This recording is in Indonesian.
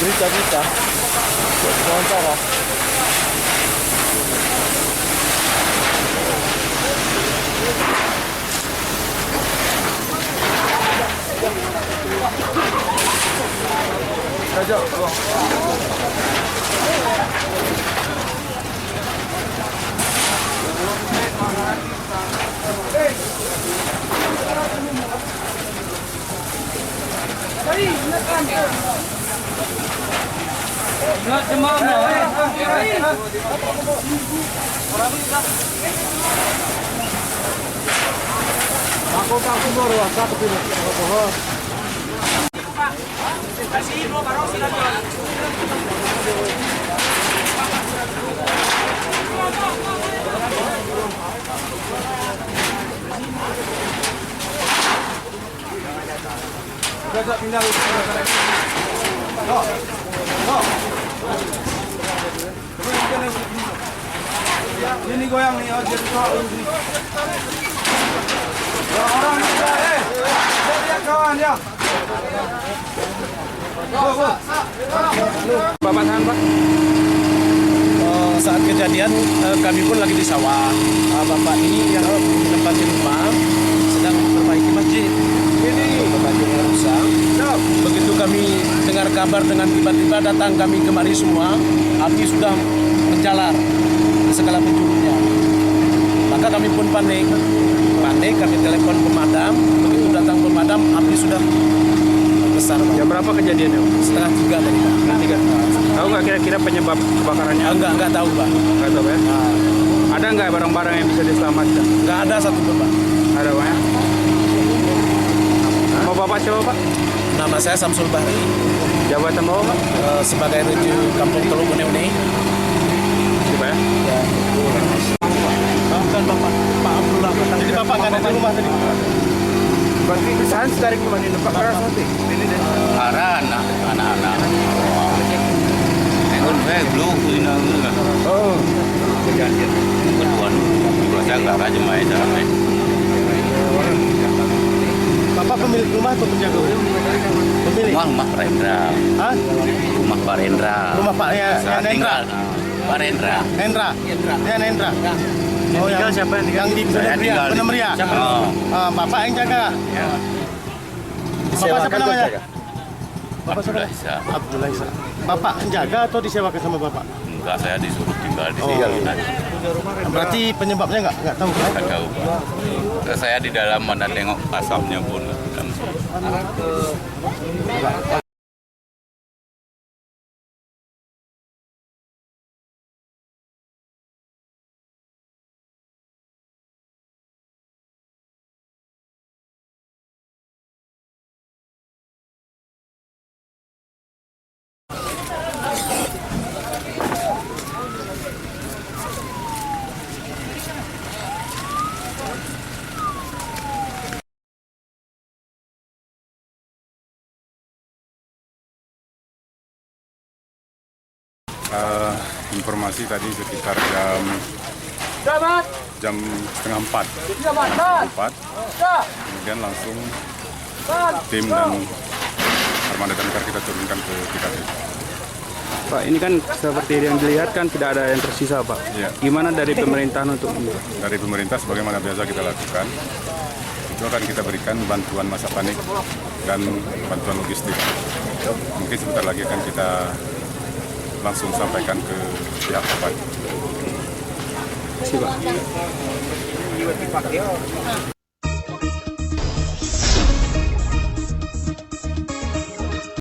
Berita-berita wawancara. Raja, aku baru satu kilo pohon. Gajah pindah. Ini goyang nih, jadi orang dia kawan ya. Bapak tahan, Pak. Saat kejadian kami pun lagi di sawah. Bapak ini yang menempati rumah sedang memperbaiki masjid. Masjid yang rusak. Begitu kami dengar kabar dengan tiba-tiba datang kami kemari semua, api sudah menjalar ke segala penjulunya. Maka kami pun panik, kami telepon pemadam. Begitu datang pemadam, api sudah besar. Jam berapa kejadiannya? 2:30 tadi, Pak. 3. Tahu nggak kira-kira penyebab kebakarannya? Enggak tahu, Pak. Nggak tahu ya? Ada nggak barang-barang yang bisa diselamatkan? Nggak ada satu pun, Pak. Ada, Pak ya? Mau Bapak siapa, Pak? Nama saya Samsul Bahri, Jabatan Bapak, Pak? sebagai Rejim Kampung Teluk Une-Une. Coba ya? Bukan Bapak Abdullah. Jadi Bapak nggak ada di rumah tadi? Berarti kesan dari kemana ini, Pak? Karasati? Ada anak-anak. Belum punya Oh. kejadian kedua saya nggak aja main jalan. Bapak pemilik rumah atau penjaga? Pemilik. Rumah Pak Rendra. Hah? Rumah Pak Rendra. Rumah Pak ya, Saya Nendra. tinggal Pak Rendra. Nendra. Ya Nendra. Oh, Tinggal siapa yang tinggal? Yang di Saya tinggal di Penemria. Oh. Bapak yang jaga. Ya. Bapak siapa namanya? Bapak siapa? Abdullah Isa. Abdullah Isa. Bapak yang jaga atau disewakan sama Bapak? Enggak, saya disuruh tinggal di Oh. sini. Berarti penyebabnya nggak tahu kan? Nggak tahu, Pak. Saya di dalam mana tengok asapnya pun. Informasi tadi sekitar jam setengah 4. Kemudian langsung tim dan armada damkar kita turunkan ke TKP. Pak, ini kan seperti yang dilihat kan tidak ada yang tersisa Pak. Iya. Gimana dari pemerintahan untuk ini? Dari pemerintah sebagaimana biasa kita lakukan, itu akan kita berikan bantuan masa panik dan bantuan logistik. Mungkin sebentar lagi akan kita langsung sampaikan ke pihak terkait. Terima kasih Pak.